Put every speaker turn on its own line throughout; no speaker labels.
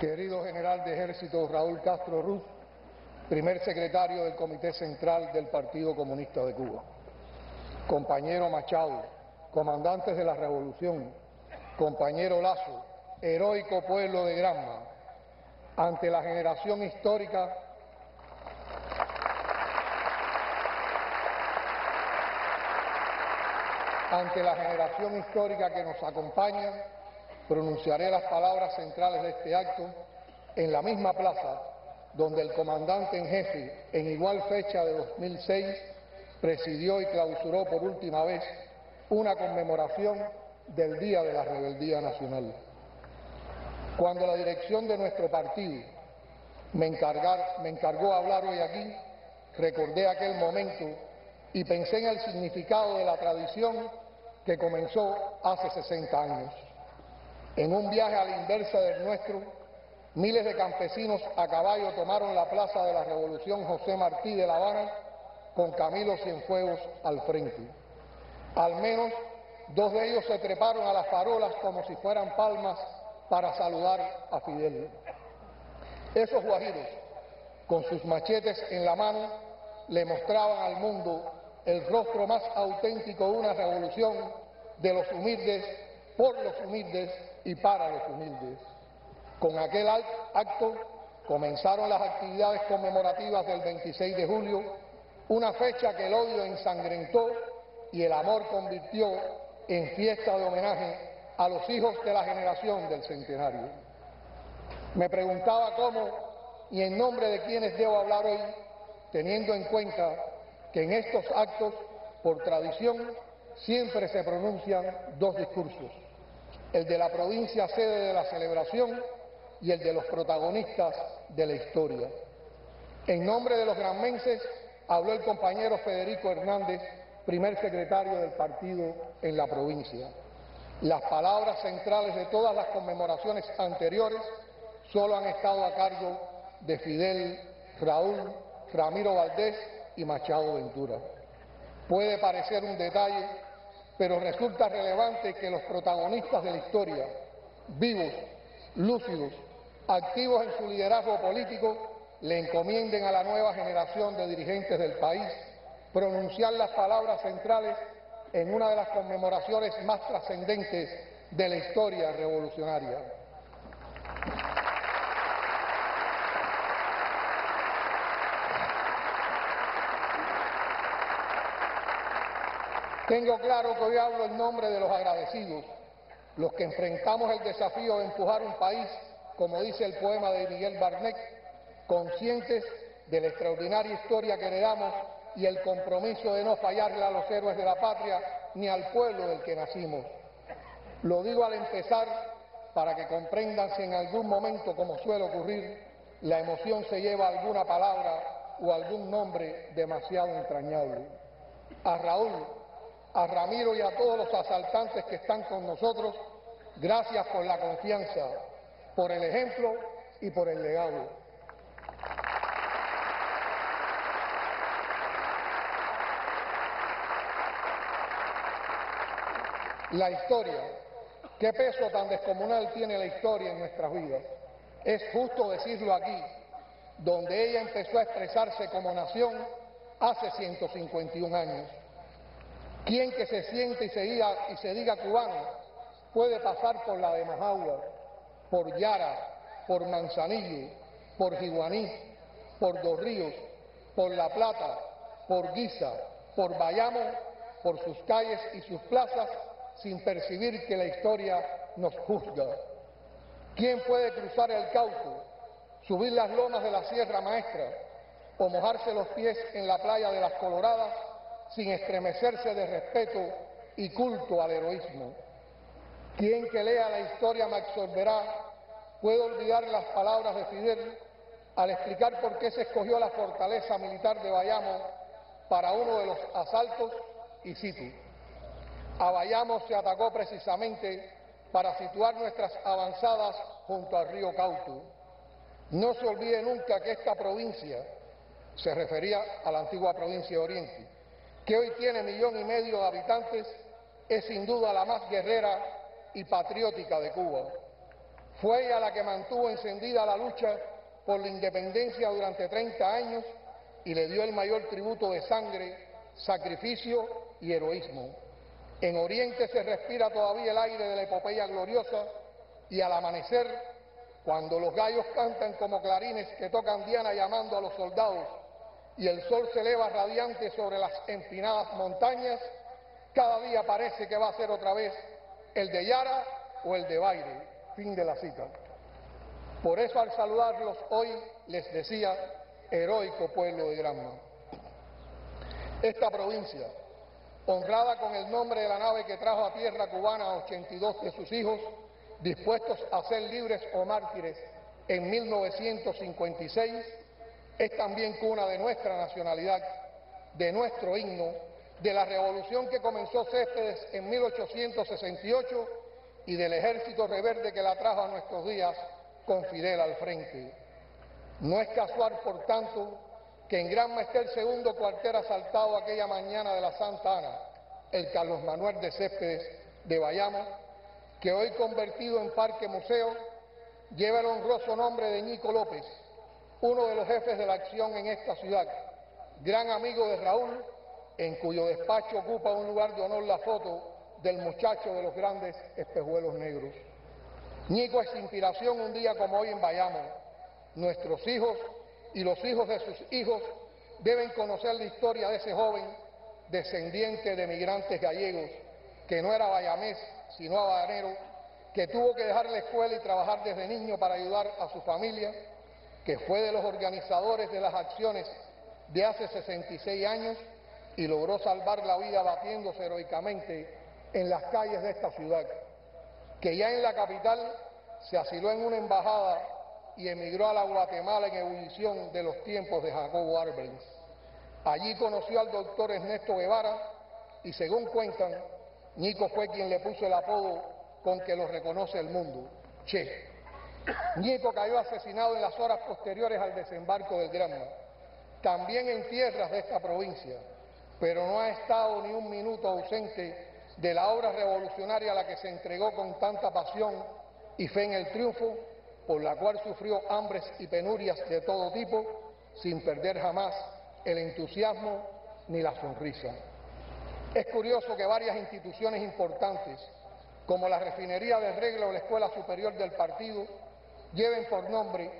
Querido General de Ejército Raúl Castro Ruz, primer secretario del Comité Central del Partido Comunista de Cuba. Compañero Machado, comandantes de la Revolución, compañero Lazo, heroico pueblo de Granma, ante la generación histórica que nos acompaña, pronunciaré las palabras centrales de este acto en la misma plaza donde el comandante en jefe, en igual fecha de 2006, presidió y clausuró por última vez una conmemoración del Día de la Rebeldía Nacional. Cuando la dirección de nuestro partido me encargó hablar hoy aquí, recordé aquel momento y pensé en el significado de la tradición que comenzó hace 60 años. En un viaje a la inversa del nuestro, miles de campesinos a caballo tomaron la plaza de la Revolución José Martí de La Habana con Camilo Cienfuegos al frente. Al menos 2 de ellos se treparon a las farolas como si fueran palmas para saludar a Fidel. Esos guajiros, con sus machetes en la mano, le mostraban al mundo el rostro más auténtico de una revolución de los humildes, por los humildes y para los humildes. Con aquel acto comenzaron las actividades conmemorativas del 26 de julio, una fecha que el odio ensangrentó y el amor convirtió en fiesta de homenaje a los hijos de la generación del centenario. Me preguntaba cómo y en nombre de quiénes debo hablar hoy, teniendo en cuenta que en estos actos, por tradición, siempre se pronuncian 2 discursos, el de la provincia sede de la celebración y el de los protagonistas de la historia. En nombre de los granmenses habló el compañero Federico Hernández, primer secretario del partido en la provincia. Las palabras centrales de todas las conmemoraciones anteriores solo han estado a cargo de Fidel, Raúl, Ramiro Valdés y Machado Ventura. Puede parecer un detalle, pero resulta relevante que los protagonistas de la historia, vivos, lúcidos, activos en su liderazgo político, le encomienden a la nueva generación de dirigentes del país pronunciar las palabras centrales en una de las conmemoraciones más trascendentes de la historia revolucionaria. Tengo claro que hoy hablo en nombre de los agradecidos, los que enfrentamos el desafío de empujar un país, como dice el poema de Miguel Barnet, conscientes de la extraordinaria historia que heredamos y el compromiso de no fallarle a los héroes de la patria ni al pueblo del que nacimos. Lo digo al empezar para que comprendan si en algún momento, como suele ocurrir, la emoción se lleva alguna palabra o algún nombre demasiado entrañable. A Raúl, a Ramiro y a todos los asaltantes que están con nosotros, gracias por la confianza, por el ejemplo y por el legado. La historia, ¿qué peso tan descomunal tiene la historia en nuestras vidas? Es justo decirlo aquí, donde ella empezó a expresarse como nación hace 151 años. ¿Quién que se siente y se diga cubano puede pasar por la de Majagua, por Yara, por Manzanillo, por Jiguaní, por Dos Ríos, por La Plata, por Guisa, por Bayamo, por sus calles y sus plazas, sin percibir que la historia nos juzga? ¿Quién puede cruzar el Cauca, subir las lomas de la Sierra Maestra o mojarse los pies en la playa de las Coloradas sin estremecerse de respeto y culto al heroísmo? ¿Quién que lea la historia me absorberá puede olvidar las palabras de Fidel al explicar por qué se escogió la fortaleza militar de Bayamo para uno de los asaltos? Y cito: a Bayamo se atacó precisamente para situar nuestras avanzadas junto al río Cauca. No se olvide nunca que esta provincia, se refería a la antigua provincia de Oriente, que hoy tiene 1,5 millones de habitantes, es sin duda la más guerrera y patriótica de Cuba. Fue ella la que mantuvo encendida la lucha por la independencia durante 30 años y le dio el mayor tributo de sangre, sacrificio y heroísmo. En Oriente se respira todavía el aire de la epopeya gloriosa y al amanecer, cuando los gallos cantan como clarines que tocan diana llamando a los soldados y el sol se eleva radiante sobre las empinadas montañas, cada día parece que va a ser otra vez el de Yara o el de Baire. Fin de la cita. Por eso al saludarlos hoy les decía, heroico pueblo de Granma. Esta provincia, honrada con el nombre de la nave que trajo a tierra cubana a 82 de sus hijos, dispuestos a ser libres o mártires en 1956, es también cuna de nuestra nacionalidad, de nuestro himno, de la revolución que comenzó Céspedes en 1868 y del ejército rebelde que la trajo a nuestros días con Fidel al frente. No es casual, por tanto, que en Granma esté el segundo cuartel asaltado aquella mañana de la Santa Ana, el Carlos Manuel de Céspedes de Bayamo, que hoy convertido en parque museo, lleva el honroso nombre de Ñico López, uno de los jefes de la acción en esta ciudad, gran amigo de Raúl, en cuyo despacho ocupa un lugar de honor la foto del muchacho de los grandes espejuelos negros. Ñico es inspiración un día como hoy en Bayamo. Nuestros hijos y los hijos de sus hijos deben conocer la historia de ese joven descendiente de migrantes gallegos, que no era bayamés, sino habanero, que tuvo que dejar la escuela y trabajar desde niño para ayudar a su familia, que fue de los organizadores de las acciones de hace 66 años y logró salvar la vida batiéndose heroicamente en las calles de esta ciudad, que ya en la capital se asiló en una embajada y emigró a la Guatemala en ebullición de los tiempos de Jacobo Arbenz. Allí conoció al doctor Ernesto Guevara y, según cuentan, Ñico fue quien le puso el apodo con que lo reconoce el mundo, Che. Ñico cayó asesinado en las horas posteriores al desembarco del Granma, también en tierras de esta provincia, pero no ha estado ni un minuto ausente de la obra revolucionaria a la que se entregó con tanta pasión y fe en el triunfo, por la cual sufrió hambres y penurias de todo tipo, sin perder jamás el entusiasmo ni la sonrisa. Es curioso que varias instituciones importantes, como la Refinería del Regla o la Escuela Superior del Partido, lleven por nombre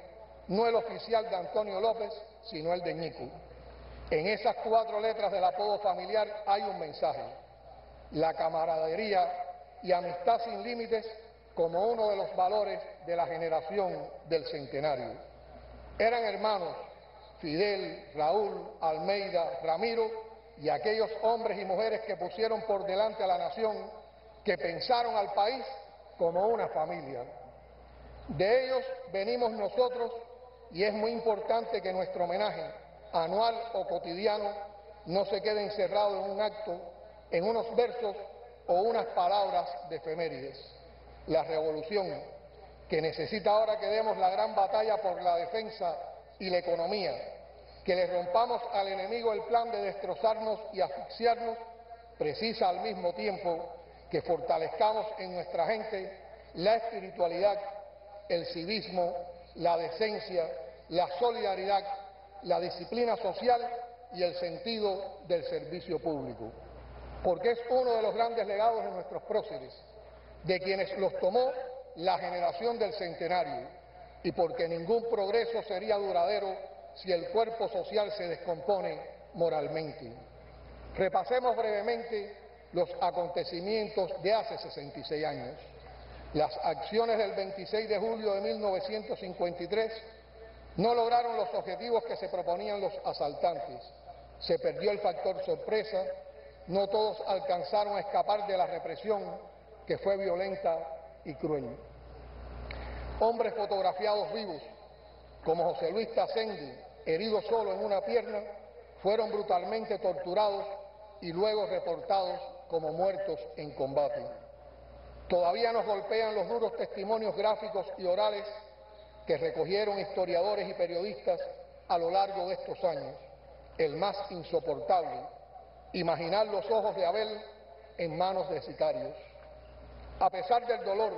no el oficial de Antonio López, sino el de Ñico. En esas 4 letras del apodo familiar hay un mensaje: la camaradería y amistad sin límites como uno de los valores de la generación del centenario. Eran hermanos Fidel, Raúl, Almeida, Ramiro y aquellos hombres y mujeres que pusieron por delante a la nación, que pensaron al país como una familia. De ellos venimos nosotros y es muy importante que nuestro homenaje, anual o cotidiano, no se quede encerrado en un acto, en unos versos o unas palabras de efemérides. La revolución, que necesita ahora que demos la gran batalla por la defensa y la economía, que le rompamos al enemigo el plan de destrozarnos y asfixiarnos, precisa al mismo tiempo que fortalezcamos en nuestra gente la espiritualidad, el civismo, la decencia, la solidaridad, la disciplina social y el sentido del servicio público, porque es uno de los grandes legados de nuestros próceres, de quienes los tomó la generación del centenario, y porque ningún progreso sería duradero si el cuerpo social se descompone moralmente. Repasemos brevemente los acontecimientos de hace 66 años. Las acciones del 26 de julio de 1953 no lograron los objetivos que se proponían los asaltantes. Se perdió el factor sorpresa, no todos alcanzaron a escapar de la represión, que fue violenta y cruel. Hombres fotografiados vivos, como José Luis Tacendi, herido solo en una pierna, fueron brutalmente torturados y luego reportados como muertos en combate. Todavía nos golpean los duros testimonios gráficos y orales que recogieron historiadores y periodistas a lo largo de estos años. El más insoportable, imaginar los ojos de Abel en manos de sicarios. A pesar del dolor,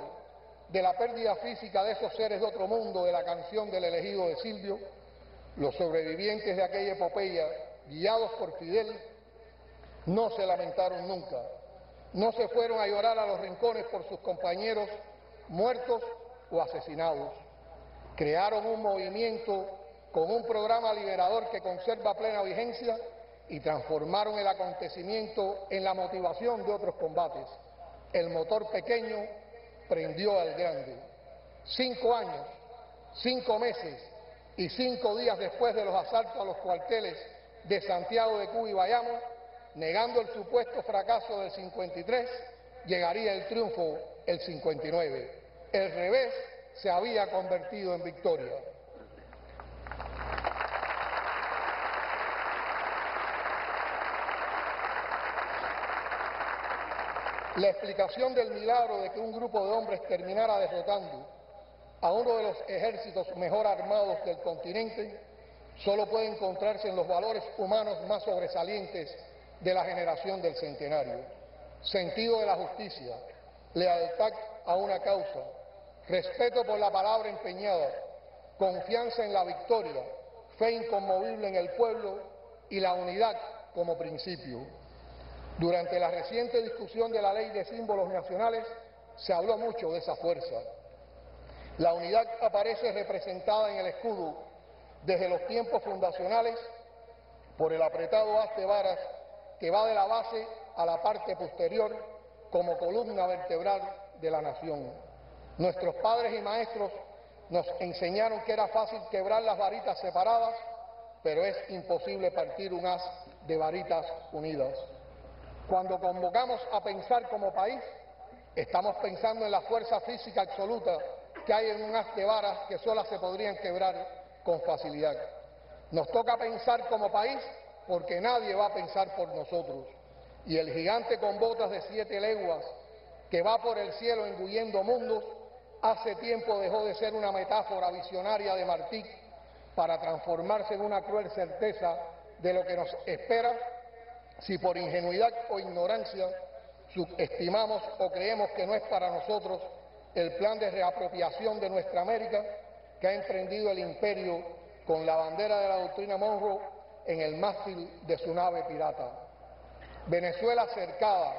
de la pérdida física de esos seres de otro mundo de la canción del elegido de Silvio, los sobrevivientes de aquella epopeya, guiados por Fidel, no se lamentaron nunca, no se fueron a llorar a los rincones por sus compañeros muertos o asesinados. Crearon un movimiento con un programa liberador que conserva plena vigencia y transformaron el acontecimiento en la motivación de otros combates. El motor pequeño prendió al grande. 5 años, 5 meses y 5 días después de los asaltos a los cuarteles de Santiago de Cuba y Bayamo, negando el supuesto fracaso del 53, llegaría el triunfo el 59. El revés se había convertido en victoria. La explicación del milagro de que un grupo de hombres terminara derrotando a uno de los ejércitos mejor armados del continente solo puede encontrarse en los valores humanos más sobresalientes de la generación del centenario: sentido de la justicia, lealtad a una causa, respeto por la palabra empeñada, confianza en la victoria, fe inconmovible en el pueblo y la unidad como principio. Durante la reciente discusión de la Ley de Símbolos Nacionales se habló mucho de esa fuerza. La unidad aparece representada en el escudo desde los tiempos fundacionales por el apretado haz de varas que va de la base a la parte posterior como columna vertebral de la nación. Nuestros padres y maestros nos enseñaron que era fácil quebrar las varitas separadas, pero es imposible partir un haz de varitas unidas. Cuando convocamos a pensar como país, estamos pensando en la fuerza física absoluta que hay en un haz de varas que solas se podrían quebrar con facilidad. Nos toca pensar como país porque nadie va a pensar por nosotros. Y el gigante con botas de 7 leguas que va por el cielo engullendo mundos, hace tiempo dejó de ser una metáfora visionaria de Martí para transformarse en una cruel certeza de lo que nos espera si por ingenuidad o ignorancia subestimamos o creemos que no es para nosotros el plan de reapropiación de nuestra América que ha emprendido el imperio con la bandera de la doctrina Monroe en el mástil de su nave pirata. Venezuela cercada,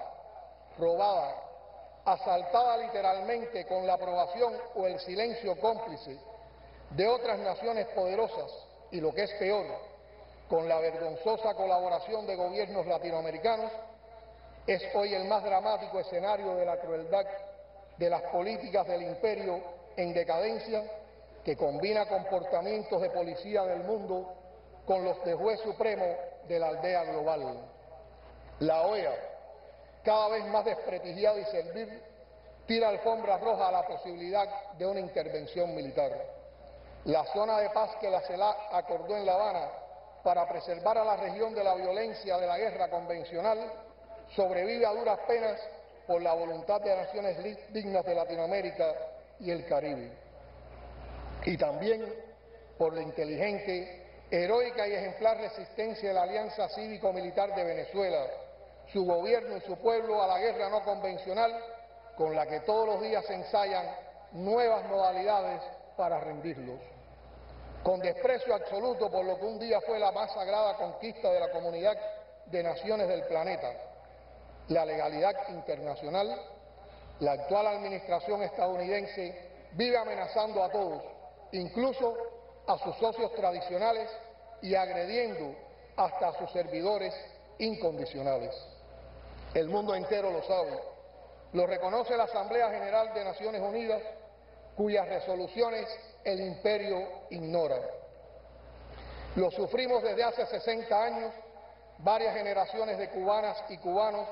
robada, asaltada literalmente con la aprobación o el silencio cómplice de otras naciones poderosas y, lo que es peor, con la vergonzosa colaboración de gobiernos latinoamericanos, es hoy el más dramático escenario de la crueldad de las políticas del imperio en decadencia, que combina comportamientos de policía del mundo con los de juez supremo de la aldea global. La OEA, cada vez más desprestigiada y servil, tira alfombra roja a la posibilidad de una intervención militar. La zona de paz que la CELAC acordó en La Habana para preservar a la región de la violencia de la guerra convencional sobrevive a duras penas por la voluntad de naciones dignas de Latinoamérica y el Caribe. Y también por la inteligente, heroica y ejemplar resistencia de la Alianza Cívico-Militar de Venezuela, su gobierno y su pueblo a la guerra no convencional, con la que todos los días se ensayan nuevas modalidades para rendirlos. Con desprecio absoluto por lo que un día fue la más sagrada conquista de la comunidad de naciones del planeta, la legalidad internacional, la actual administración estadounidense vive amenazando a todos, incluso a sus socios tradicionales, y agrediendo hasta a sus servidores incondicionales. El mundo entero lo sabe, lo reconoce la Asamblea General de Naciones Unidas, cuyas resoluciones el imperio ignora. Lo sufrimos desde hace 60 años, varias generaciones de cubanas y cubanos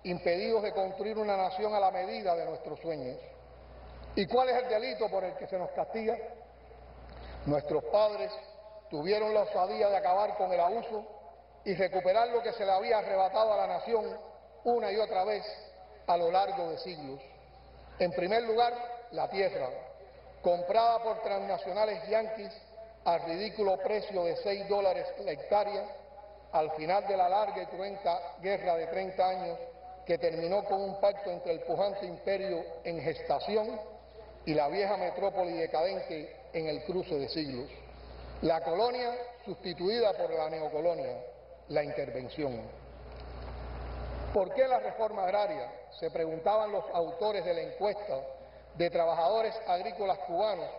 impedidos de construir una nación a la medida de nuestros sueños. ¿Y cuál es el delito por el que se nos castiga? Nuestros padres tuvieron la osadía de acabar con el abuso y recuperar lo que se le había arrebatado a la nación una y otra vez a lo largo de siglos. En primer lugar, la tierra, comprada por transnacionales yanquis al ridículo precio de $6 la hectárea, al final de la larga y cruenta guerra de 30 años que terminó con un pacto entre el pujante imperio en gestación y la vieja metrópoli decadente en el cruce de siglos. La colonia sustituida por la neocolonia, la intervención. ¿Por qué la reforma agraria?, se preguntaban los autores de la encuesta de trabajadores agrícolas cubanos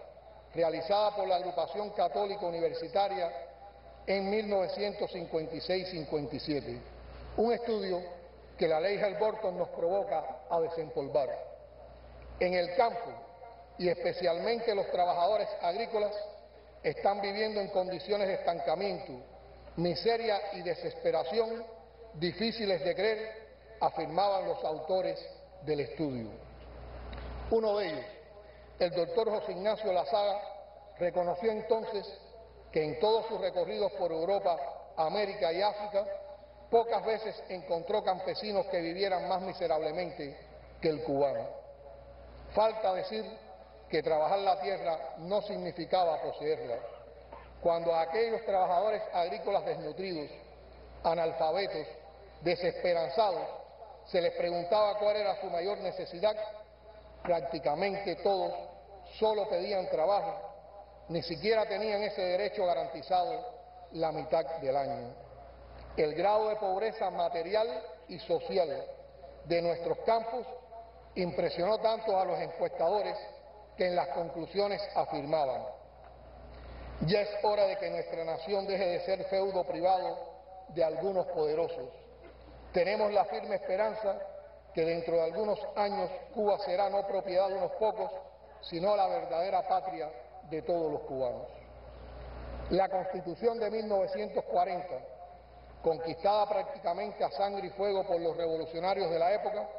realizada por la Agrupación Católica Universitaria en 1956-57, un estudio que la ley Helms-Burton nos provoca a desempolvar. En el campo, y especialmente los trabajadores agrícolas, están viviendo en condiciones de estancamiento, miseria y desesperación difíciles de creer, afirmaban los autores del estudio. Uno de ellos, el doctor José Ignacio Lazaga, reconoció entonces que en todos sus recorridos por Europa, América y África, pocas veces encontró campesinos que vivieran más miserablemente que el cubano. Falta decir que trabajar la tierra no significaba poseerla. Cuando a aquellos trabajadores agrícolas desnutridos, analfabetos, desesperanzados, se les preguntaba cuál era su mayor necesidad, prácticamente todos solo pedían trabajo, ni siquiera tenían ese derecho garantizado la mitad del año. El grado de pobreza material y social de nuestros campos impresionó tanto a los encuestadores que en las conclusiones afirmaban: ya es hora de que nuestra nación deje de ser feudo privado de algunos poderosos. Tenemos la firme esperanza que dentro de algunos años Cuba será no propiedad de unos pocos, sino la verdadera patria de todos los cubanos. La Constitución de 1940, conquistada prácticamente a sangre y fuego por los revolucionarios de la época,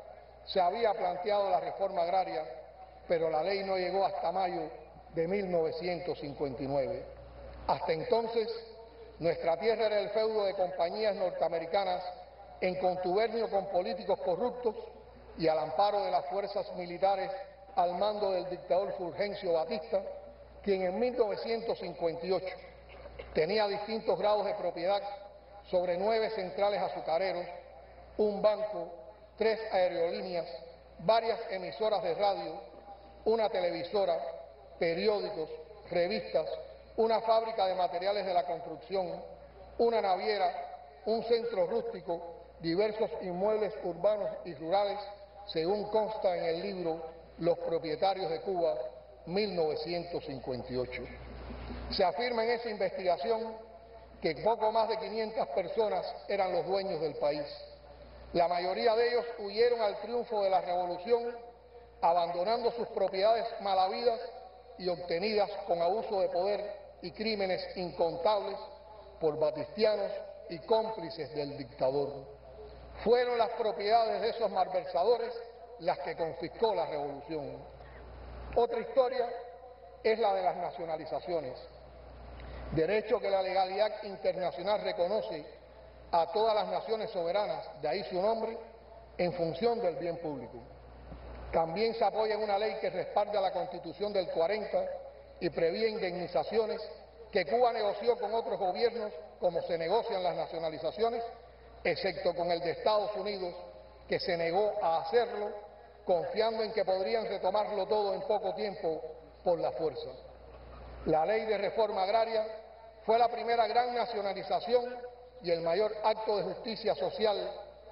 se había planteado la reforma agraria, pero la ley no llegó hasta mayo de 1959. Hasta entonces, nuestra tierra era el feudo de compañías norteamericanas en contubernio con políticos corruptos y al amparo de las fuerzas militares al mando del dictador Fulgencio Batista, quien en 1958 tenía distintos grados de propiedad sobre 9 centrales azucareros, un banco, 3 aerolíneas, varias emisoras de radio, una televisora, periódicos, revistas, una fábrica de materiales de la construcción, una naviera, un centro rústico, diversos inmuebles urbanos y rurales, según consta en el libro Los propietarios de Cuba, 1958. Se afirma en esa investigación que poco más de 500 personas eran los dueños del país. La mayoría de ellos huyeron al triunfo de la revolución, abandonando sus propiedades mal habidas y obtenidas con abuso de poder y crímenes incontables por batistianos y cómplices del dictador. Fueron las propiedades de esos malversadores las que confiscó la revolución. Otra historia es la de las nacionalizaciones, derecho que la legalidad internacional reconoce a todas las naciones soberanas, de ahí su nombre, en función del bien público. También se apoya en una ley que respalda la Constitución del 40 y prevé indemnizaciones que Cuba negoció con otros gobiernos, como se negocian las nacionalizaciones, excepto con el de Estados Unidos, que se negó a hacerlo, confiando en que podrían retomarlo todo en poco tiempo por la fuerza. La ley de reforma agraria fue la primera gran nacionalización y el mayor acto de justicia social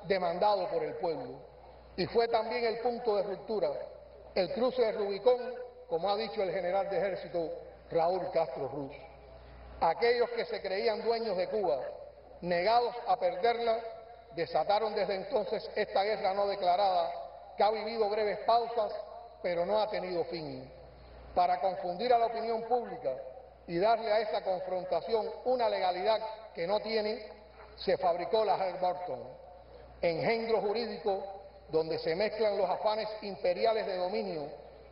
demandado por el pueblo. Y fue también el punto de ruptura, el cruce de Rubicón, como ha dicho el general de ejército Raúl Castro Ruz. Aquellos que se creían dueños de Cuba, negados a perderla, desataron desde entonces esta guerra no declarada, que ha vivido breves pausas, pero no ha tenido fin. Para confundir a la opinión pública y darle a esa confrontación una legalidad que no tiene, se fabricó la Helms-Burton, engendro jurídico donde se mezclan los afanes imperiales de dominio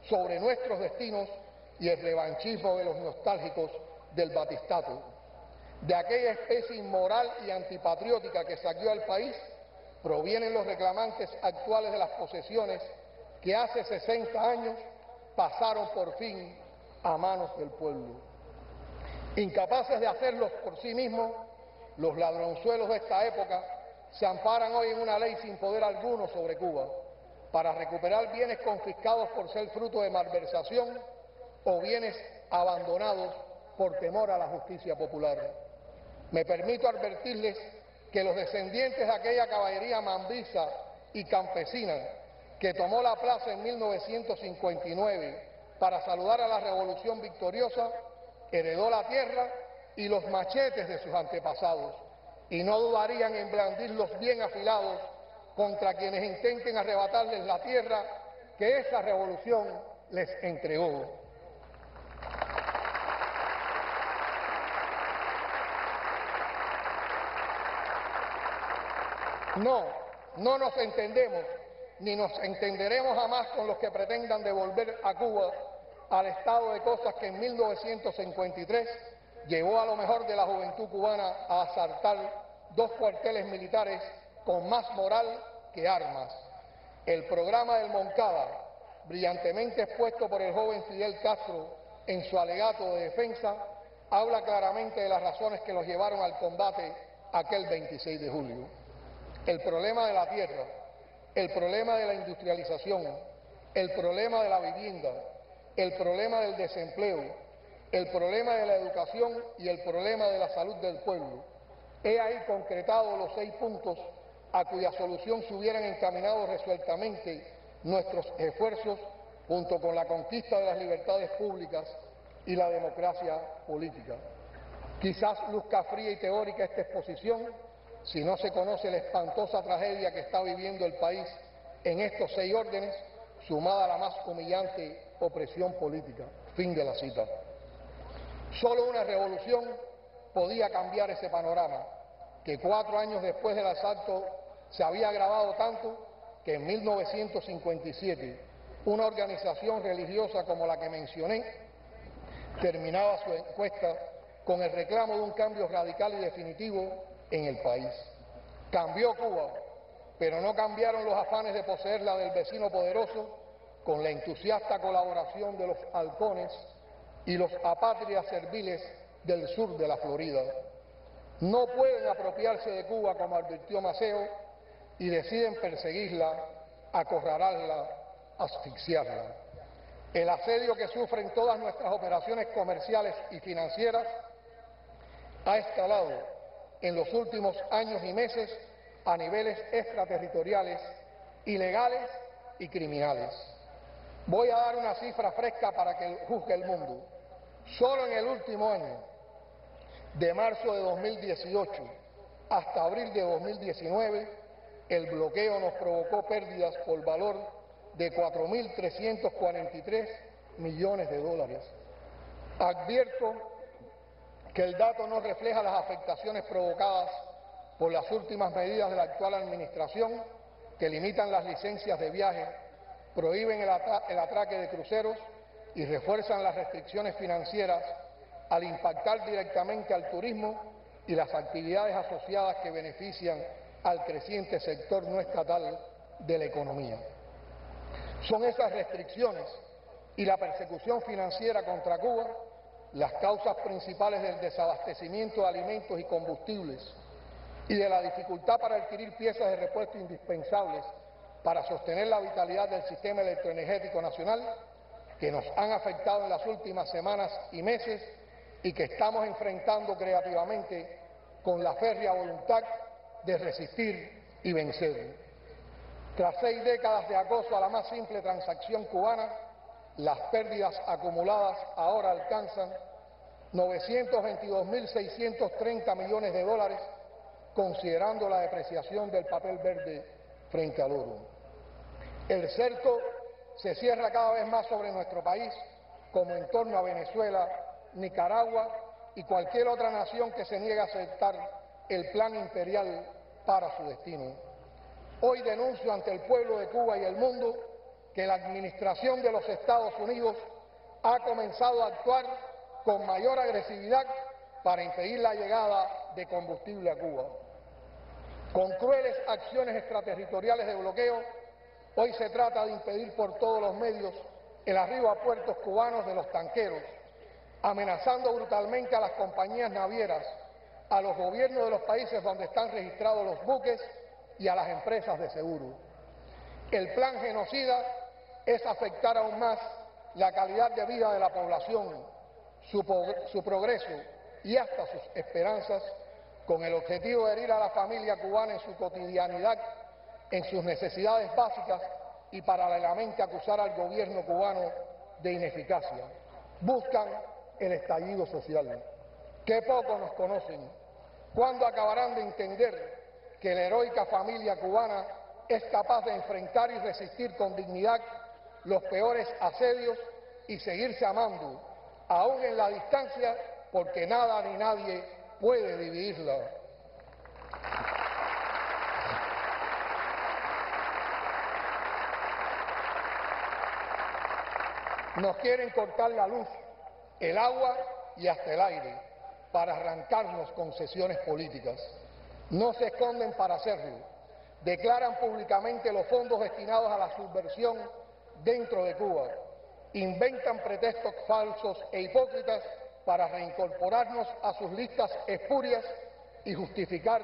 sobre nuestros destinos y el revanchismo de los nostálgicos del batistato. De aquella especie inmoral y antipatriótica que saqueó al país provienen los reclamantes actuales de las posesiones que hace 60 años pasaron por fin a manos del pueblo. Incapaces de hacerlos por sí mismos, los ladronzuelos de esta época se amparan hoy en una ley sin poder alguno sobre Cuba. para recuperar bienes confiscados por ser fruto de malversación o bienes abandonados por temor a la justicia popular. Me permito advertirles que los descendientes de aquella caballería mambisa y campesina que tomó la plaza en 1959 para saludar a la revolución victoriosa, heredó la tierra y los machetes de sus antepasados, y no dudarían en blandirlos bien afilados contra quienes intenten arrebatarles la tierra que esa revolución les entregó. No nos entendemos, ni nos entenderemos jamás con los que pretendan devolver a Cuba al estado de cosas que en 1953 llevó a lo mejor de la juventud cubana a asaltar 2 cuarteles militares con más moral que armas. El programa del Moncada, brillantemente expuesto por el joven Fidel Castro en su alegato de defensa, habla claramente de las razones que los llevaron al combate aquel 26 de julio. El problema de la tierra, el problema de la industrialización, el problema de la vivienda, el problema del desempleo, el problema de la educación y el problema de la salud del pueblo. He ahí concretado los 6 puntos a cuya solución se hubieran encaminado resueltamente nuestros esfuerzos junto con la conquista de las libertades públicas y la democracia política. Quizás luzca fría y teórica esta exposición si no se conoce la espantosa tragedia que está viviendo el país en estos 6 órdenes, sumada a la más humillante opresión política. Fin de la cita. Solo una revolución podía cambiar ese panorama, que 4 años después del asalto se había agravado tanto que en 1957 una organización religiosa como la que mencioné terminaba su encuesta con el reclamo de un cambio radical y definitivo en el país. Cambió Cuba, pero no cambiaron los afanes de poseerla del vecino poderoso con la entusiasta colaboración de los halcones y los apátridas serviles del sur de la Florida. No pueden apropiarse de Cuba, como advirtió Maceo, y deciden perseguirla, acorralarla, asfixiarla. El asedio que sufren todas nuestras operaciones comerciales y financieras ha escalado en los últimos años y meses a niveles extraterritoriales, ilegales y criminales. Voy a dar una cifra fresca para que juzgue el mundo. Solo en el último año, de marzo de 2018 hasta abril de 2019, el bloqueo nos provocó pérdidas por valor de 4.343 millones de dólares. Advierto que el dato no refleja las afectaciones provocadas por las últimas medidas de la actual administración, que limitan las licencias de viaje, prohíben el atraque de cruceros y refuerzan las restricciones financieras al impactar directamente al turismo y las actividades asociadas que benefician al creciente sector no estatal de la economía. Son esas restricciones y la persecución financiera contra Cuba las causas principales del desabastecimiento de alimentos y combustibles y de la dificultad para adquirir piezas de repuesto indispensables para sostener la vitalidad del sistema electroenergético nacional, que nos han afectado en las últimas semanas y meses y que estamos enfrentando creativamente con la férrea voluntad de resistir y vencer. Tras 6 décadas de acoso a la más simple transacción cubana, las pérdidas acumuladas ahora alcanzan 922.630 millones de dólares, considerando la depreciación del papel verde frente al oro. El cerco se cierra cada vez más sobre nuestro país, como en torno a Venezuela, Nicaragua y cualquier otra nación que se niegue a aceptar el plan imperial para su destino. Hoy denuncio ante el pueblo de Cuba y el mundo que la administración de los Estados Unidos ha comenzado a actuar con mayor agresividad para impedir la llegada de combustible a Cuba. Con crueles acciones extraterritoriales de bloqueo, hoy se trata de impedir por todos los medios el arribo a puertos cubanos de los tanqueros, amenazando brutalmente a las compañías navieras, a los gobiernos de los países donde están registrados los buques y a las empresas de seguro. El plan genocida es afectar aún más la calidad de vida de la población, su progreso y hasta sus esperanzas, con el objetivo de herir a la familia cubana en su cotidianidad, en sus necesidades básicas y paralelamente acusar al gobierno cubano de ineficacia. Buscan el estallido social. Qué poco nos conocen. ¿Cuándo acabarán de entender que la heroica familia cubana es capaz de enfrentar y resistir con dignidad los peores asedios y seguirse amando, aún en la distancia, porque nada ni nadie puede dividirla? Nos quieren cortar la luz, el agua y hasta el aire para arrancarnos concesiones políticas. No se esconden para hacerlo. Declaran públicamente los fondos destinados a la subversión dentro de Cuba. Inventan pretextos falsos e hipócritas para reincorporarnos a sus listas espurias y justificar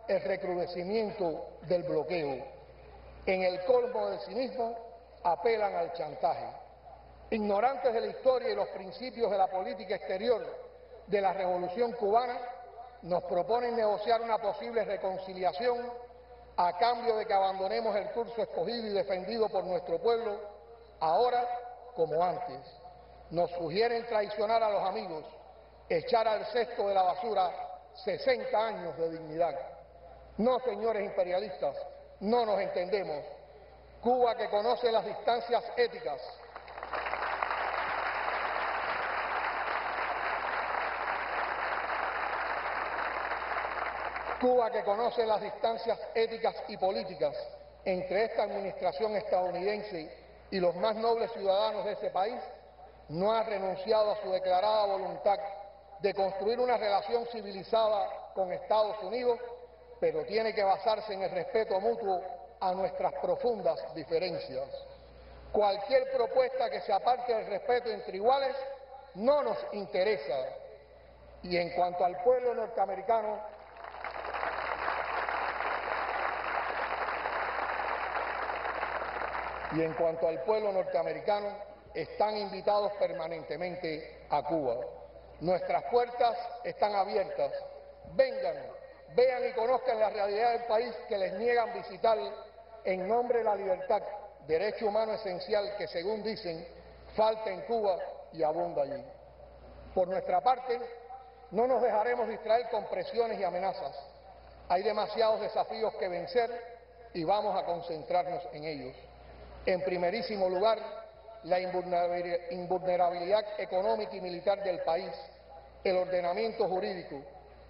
el recrudecimiento del bloqueo. En el colmo del cinismo, apelan al chantaje. Ignorantes de la historia y los principios de la política exterior de la Revolución Cubana, nos proponen negociar una posible reconciliación a cambio de que abandonemos el curso escogido y defendido por nuestro pueblo, ahora como antes. Nos sugieren traicionar a los amigos, echar al cesto de la basura 60 años de dignidad. No, señores imperialistas, no nos entendemos. Cuba, que conoce las distancias éticas, y políticas entre esta administración estadounidense y los más nobles ciudadanos de ese país, no ha renunciado a su declarada voluntad de construir una relación civilizada con Estados Unidos, pero tiene que basarse en el respeto mutuo a nuestras profundas diferencias. Cualquier propuesta que se aparte del respeto entre iguales no nos interesa. Y en cuanto al pueblo norteamericano, están invitados permanentemente a Cuba. Nuestras puertas están abiertas. Vengan, vean y conozcan la realidad del país que les niegan visitar en nombre de la libertad, derecho humano esencial que, según dicen, falta en Cuba y abunda allí. Por nuestra parte, no nos dejaremos distraer con presiones y amenazas. Hay demasiados desafíos que vencer y vamos a concentrarnos en ellos. En primerísimo lugar, la invulnerabilidad económica y militar del país, el ordenamiento jurídico,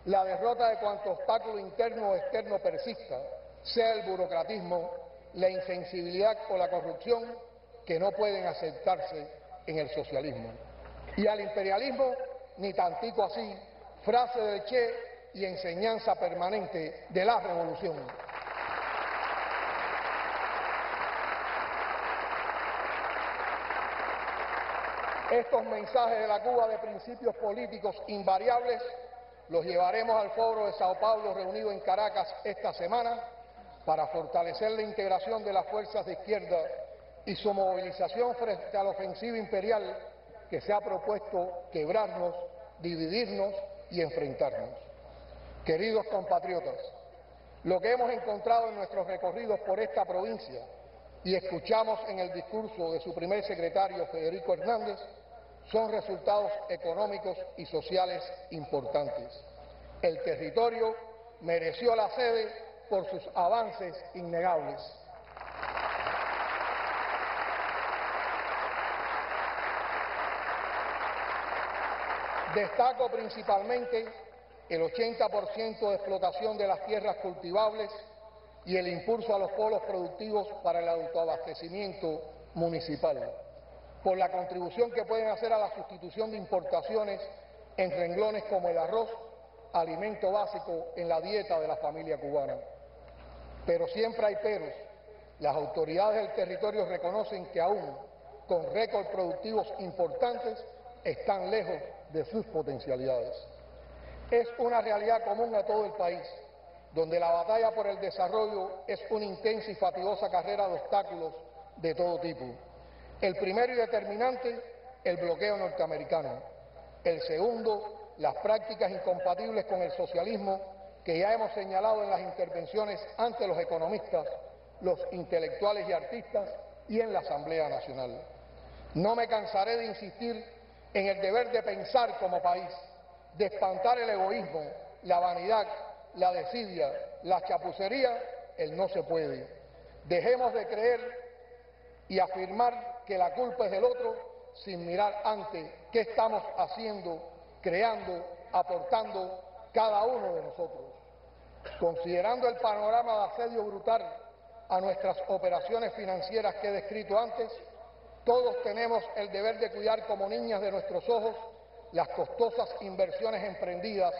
la derrota de cuanto obstáculo interno o externo persista, sea el burocratismo, la insensibilidad o la corrupción, que no pueden aceptarse en el socialismo. Y al imperialismo, ni tantico así, frase del Che y enseñanza permanente de la revolución. Estos mensajes de la Cuba de principios políticos invariables los llevaremos al foro de Sao Paulo reunido en Caracas esta semana para fortalecer la integración de las fuerzas de izquierda y su movilización frente a la ofensiva imperial que se ha propuesto quebrarnos, dividirnos y enfrentarnos. Queridos compatriotas, lo que hemos encontrado en nuestros recorridos por esta provincia y escuchamos en el discurso de su primer secretario, Federico Hernández, son resultados económicos y sociales importantes. El territorio mereció la sede por sus avances innegables. Destaco principalmente el 80% de explotación de las tierras cultivables y el impulso a los polos productivos para el autoabastecimiento municipal, por la contribución que pueden hacer a la sustitución de importaciones en renglones como el arroz, alimento básico en la dieta de la familia cubana. Pero siempre hay peros. Las autoridades del territorio reconocen que aún, con récords productivos importantes, están lejos de sus potencialidades. Es una realidad común a todo el país donde la batalla por el desarrollo es una intensa y fatigosa carrera de obstáculos de todo tipo. El primero y determinante, el bloqueo norteamericano. El segundo, las prácticas incompatibles con el socialismo que ya hemos señalado en las intervenciones ante los economistas, los intelectuales y artistas y en la Asamblea Nacional. No me cansaré de insistir en el deber de pensar como país, de espantar el egoísmo, la vanidad, la desidia, la chapucería, el no se puede. Dejemos de creer y afirmar que la culpa es del otro sin mirar antes qué estamos haciendo, creando, aportando cada uno de nosotros. Considerando el panorama de asedio brutal a nuestras operaciones financieras que he descrito antes, todos tenemos el deber de cuidar como niñas de nuestros ojos las costosas inversiones emprendidas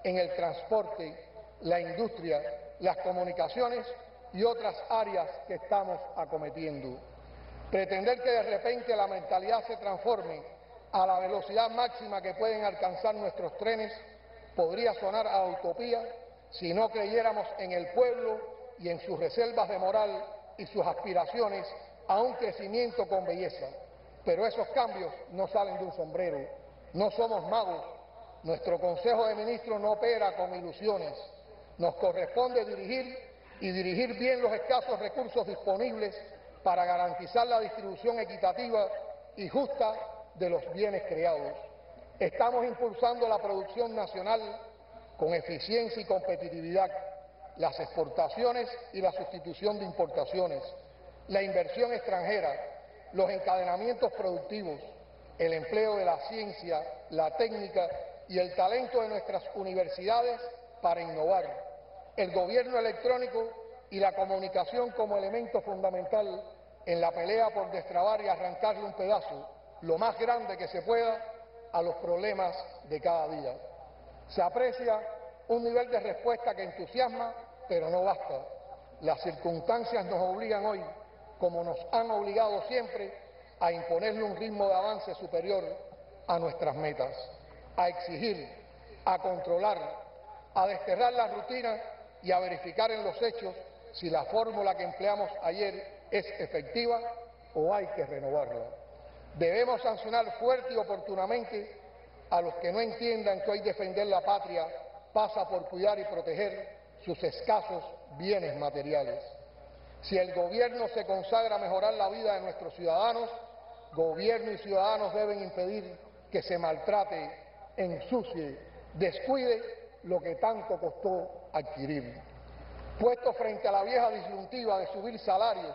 en el transporte, la industria, las comunicaciones y otras áreas que estamos acometiendo. Pretender que de repente la mentalidad se transforme a la velocidad máxima que pueden alcanzar nuestros trenes podría sonar a utopía si no creyéramos en el pueblo y en sus reservas de moral y sus aspiraciones a un crecimiento con belleza. Pero esos cambios no salen de un sombrero, no somos magos. Nuestro Consejo de Ministros no opera con ilusiones. Nos corresponde dirigir bien los escasos recursos disponibles para garantizar la distribución equitativa y justa de los bienes creados. Estamos impulsando la producción nacional con eficiencia y competitividad, las exportaciones y la sustitución de importaciones, la inversión extranjera, los encadenamientos productivos, el empleo de la ciencia, la técnica y el talento de nuestras universidades para innovar, el gobierno electrónico y la comunicación como elemento fundamental en la pelea por destrabar y arrancarle un pedazo, lo más grande que se pueda, a los problemas de cada día. Se aprecia un nivel de respuesta que entusiasma, pero no basta. Las circunstancias nos obligan hoy, como nos han obligado siempre, a imponerle un ritmo de avance superior a nuestras metas, a exigir, a controlar, a desterrar la rutina y a verificar en los hechos si la fórmula que empleamos ayer es efectiva o hay que renovarla. Debemos sancionar fuerte y oportunamente a los que no entiendan que hoy defender la patria pasa por cuidar y proteger sus escasos bienes materiales. Si el gobierno se consagra a mejorar la vida de nuestros ciudadanos, gobierno y ciudadanos deben impedir que se maltrate, ensucie, descuide lo que tanto costó adquirir. Puesto frente a la vieja disyuntiva de subir salarios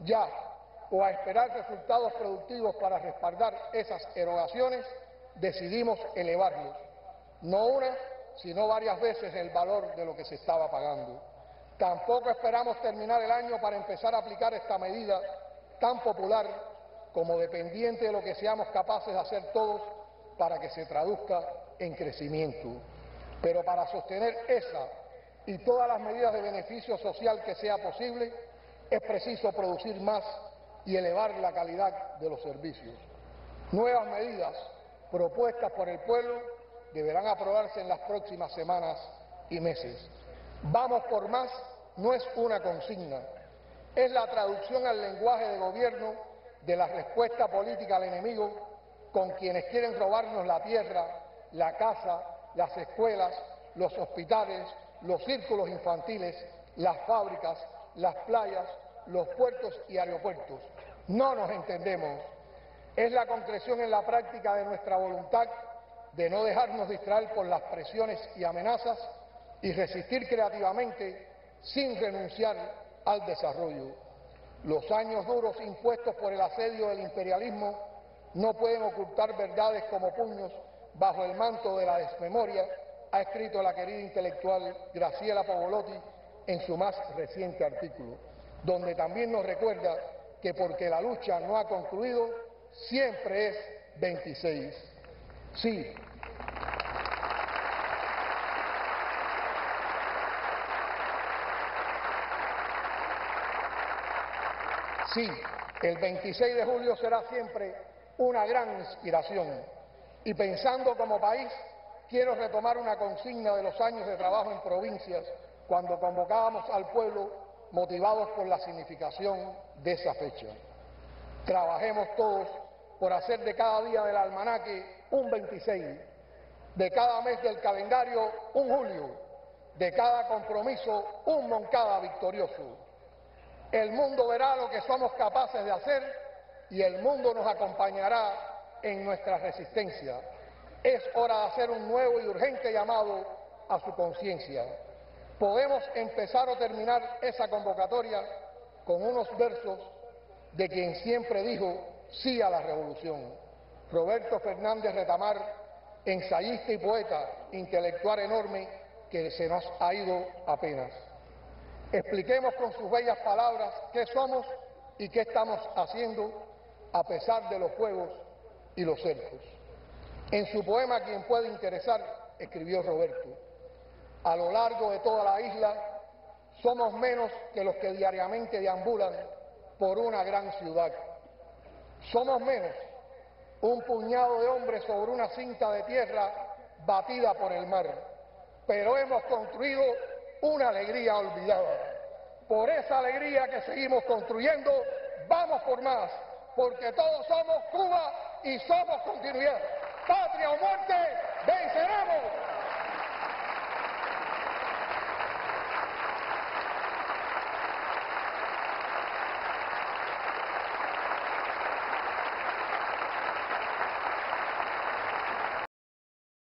ya o a esperar resultados productivos para respaldar esas erogaciones, decidimos elevarlos, no una, sino varias veces el valor de lo que se estaba pagando. Tampoco esperamos terminar el año para empezar a aplicar esta medida tan popular como dependiente de lo que seamos capaces de hacer todos para que se traduzca en crecimiento. Pero para sostener esa y todas las medidas de beneficio social que sea posible, es preciso producir más y elevar la calidad de los servicios. Nuevas medidas propuestas por el pueblo deberán aprobarse en las próximas semanas y meses. Vamos por más no es una consigna, es la traducción al lenguaje de gobierno de la respuesta política al enemigo con quienes quieren robarnos la tierra, la casa, las escuelas, los hospitales, los círculos infantiles, las fábricas, las playas, los puertos y aeropuertos. No nos entendemos. Es la concreción en la práctica de nuestra voluntad de no dejarnos distraer por las presiones y amenazas y resistir creativamente sin renunciar al desarrollo. Los años duros impuestos por el asedio del imperialismo no pueden ocultar verdades como puños bajo el manto de la desmemoria, ha escrito la querida intelectual Graciela Pavolotti en su más reciente artículo, donde también nos recuerda que porque la lucha no ha concluido, siempre es 26. Sí. Sí, el 26 de julio será siempre una gran inspiración. Y pensando como país, quiero retomar una consigna de los años de trabajo en provincias cuando convocábamos al pueblo motivados por la significación de esa fecha. Trabajemos todos por hacer de cada día del almanaque un 26, de cada mes del calendario un julio, de cada compromiso un Moncada victorioso. El mundo verá lo que somos capaces de hacer y el mundo nos acompañará en nuestra resistencia. Es hora de hacer un nuevo y urgente llamado a su conciencia. Podemos empezar o terminar esa convocatoria con unos versos de quien siempre dijo sí a la revolución. Roberto Fernández Retamar, ensayista y poeta, intelectual enorme que se nos ha ido apenas. Expliquemos con sus bellas palabras qué somos y qué estamos haciendo a pesar de los fuegos y los cercos. En su poema Quien puede interesar, escribió Roberto: a lo largo de toda la isla somos menos que los que diariamente deambulan por una gran ciudad. Somos menos, un puñado de hombres sobre una cinta de tierra batida por el mar, pero hemos construido una alegría olvidada. Por esa alegría que seguimos construyendo, vamos por más, porque todos somos Cuba y somos continuidad. Patria o muerte, venceremos.